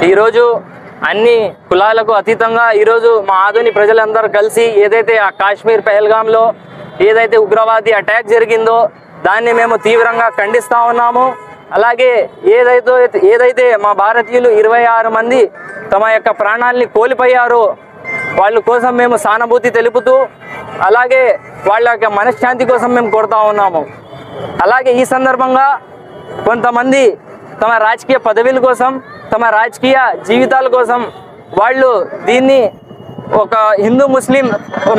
ఈరోజు అన్ని కులాలకు అతీతంగా ఈరోజు మా ఆదోని ప్రజలందరూ కలిసి ఏదైతే ఆ కాశ్మీర్ పహల్గాంలో ఏదైతే ఉగ్రవాది అటాక్ జరిగిందో దాన్ని మేము తీవ్రంగా ఖండిస్తూ ఉన్నాము. అలాగే ఏదైతే మా భారతీయులు 26 మంది తమ యొక్క ప్రాణాలని కోల్పోయారో వాళ్ళ కోసం మేము సానుభూతి తెలుపుతూ అలాగే వాళ్ళ యొక్క మనశ్శాంతి కోసం మేము కోరుతా ఉన్నాము. అలాగే ఈ సందర్భంగా కొంతమంది తమ రాజకీయ పదవుల కోసం తమ రాజకీయ జీవితాల కోసం వాళ్ళు దీన్ని ఒక హిందూ ముస్లిం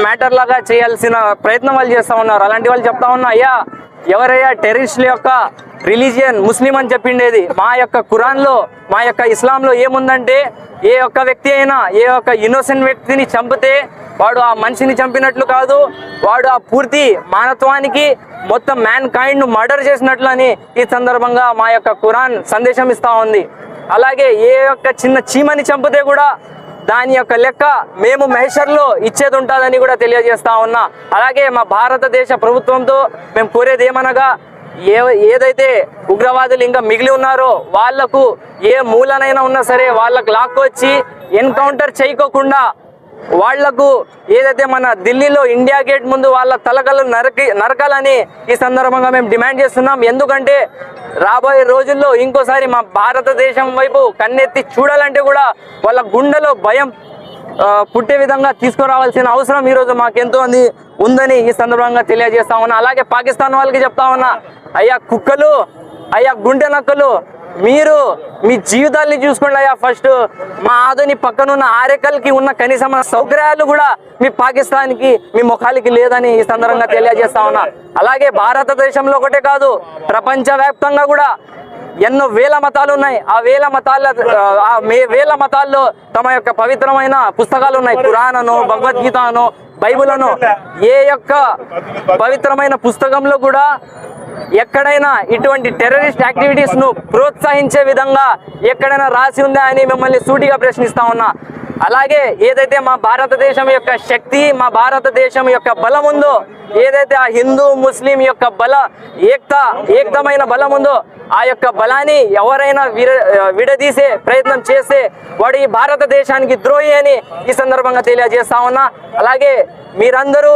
మ్యాటర్ లాగా చేయాల్సిన ప్రయత్నం వాళ్ళు చేస్తూ ఉన్నారు. అలాంటి వాళ్ళు చెప్తా ఉన్నా, అయ్యా ఎవరయ్యా టెర్రరిస్టుల యొక్క రిలీజియన్ ముస్లిం అని చెప్పిండేది. మా యొక్క ఖురాన్లో మా యొక్క ఇస్లాంలో ఏముందంటే ఏ ఒక్క వ్యక్తి అయినా ఏ ఒక్క ఇన్నోసెంట్ వ్యక్తిని చంపితే వాడు ఆ మనిషిని చంపినట్లు కాదు, వాడు ఆ పూర్తి మానవానికి మొత్తం మ్యాన్ కైండ్ను మర్డర్ చేసినట్లు అని ఈ సందర్భంగా మా యొక్క ఖురాన్ సందేశం ఇస్తూ ఉంది. అలాగే ఏ ఒక్క చిన్న చీమని చంపితే కూడా దాని యొక్క లెక్క మేము మహేశ్వర్లో ఇచ్చేది ఉంటుందని కూడా తెలియజేస్తా ఉన్నా. అలాగే మా భారతదేశ ప్రభుత్వంతో మేము కోరేది ఏమనగా ఏదైతే ఉగ్రవాదులు ఇంకా మిగిలి ఉన్నారో వాళ్లకు ఏ మూలనైనా ఉన్నా సరే వాళ్ళకు లాక్కొచ్చి ఎన్కౌంటర్ చేయకోకుండా వాళ్లకు ఏదైతే మన ఢిల్లీలో ఇండియా గేట్ ముందు వాళ్ళ తలకలు నరకాలని ఈ సందర్భంగా మేము డిమాండ్ చేస్తున్నాం. ఎందుకంటే రాబోయే రోజుల్లో ఇంకోసారి మా భారతదేశం వైపు కన్నెత్తి చూడాలంటే కూడా వాళ్ళ గుండెలో భయం పుట్టే విధంగా తీసుకురావాల్సిన అవసరం ఈరోజు మాకెంతో ఉందని ఈ సందర్భంగా తెలియజేస్తా ఉన్నా. అలాగే పాకిస్తాన్ వాళ్ళకి చెప్తా ఉన్నా, అయ్యా కుక్కలు, అయ్యా గుండె నక్కలు, మీరు మీ జీవితాల్ని చూసుకోండి అయ్యా. ఫస్ట్ మా ఆదోని పక్కనున్న ఆరేకల్కి ఉన్న కనీసం సౌకర్యాలు కూడా మీ పాకిస్తాన్కి మీ ముఖాలకి లేదని ఈ సందర్భంగా తెలియజేస్తా ఉన్నా. అలాగే భారతదేశంలో ఒకటే కాదు, ప్రపంచవ్యాప్తంగా కూడా ఎన్నో వేల మతాలు ఉన్నాయి. ఆ వేల మతాల్లో తమ యొక్క పవిత్రమైన పుస్తకాలు ఉన్నాయి. ఖురాన్ అను, భగవద్గీత అను, బైబుల్ అను. ఏ యొక్క పవిత్రమైన పుస్తకంలో కూడా ఎక్కడైనా ఇటువంటి టెర్రరిస్ట్ యాక్టివిటీస్ ను ప్రోత్సహించే విధంగా ఎక్కడైనా రాసి ఉందా అని మిమ్మల్ని సూటిగా ప్రశ్నిస్తా ఉన్నా. అలాగే ఏదైతే మా భారతదేశం యొక్క శక్తి, మా భారతదేశం యొక్క బలం ఉందో, ఏదైతే ఆ హిందూ ముస్లిం యొక్క ఏకమైన బలం ఉందో ఆ యొక్క బలాన్ని ఎవరైనా విడదీసే ప్రయత్నం చేస్తే వాడు ఈ భారతదేశానికి ద్రోహి అని ఈ సందర్భంగా తెలియజేస్తా ఉన్నా. అలాగే మీరందరూ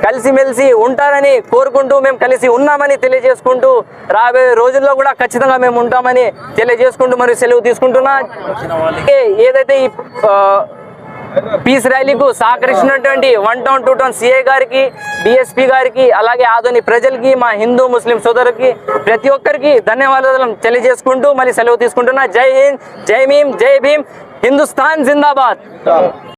కలిసిమెలిసి ఉంటారని కోరుకుంటూ మేము కలిసి ఉన్నామని తెలియజేసుకుంటూ రాబోయే రోజుల్లో కూడా ఖచ్చితంగా మేము ఉంటామని తెలియజేసుకుంటూ మరియు సెలవు తీసుకుంటున్నా. ఏదైతే ఈ పీస్ ర్యాలీకు సహకరించినటువంటి 1 టౌన్ 2 టౌన్ సిఐ గారికి, డిఎస్పీ గారికి, అలాగే ఆదోని ప్రజలకి, మా హిందూ ముస్లిం సోదరులకి ప్రతి ఒక్కరికి ధన్యవాదాలు తెలియజేసుకుంటూ మళ్ళీ సెలవు తీసుకుంటున్నా. జై హింద్, జై భీమ్, జై భీమ్, హిందుస్థాన్ జిందాబాద్.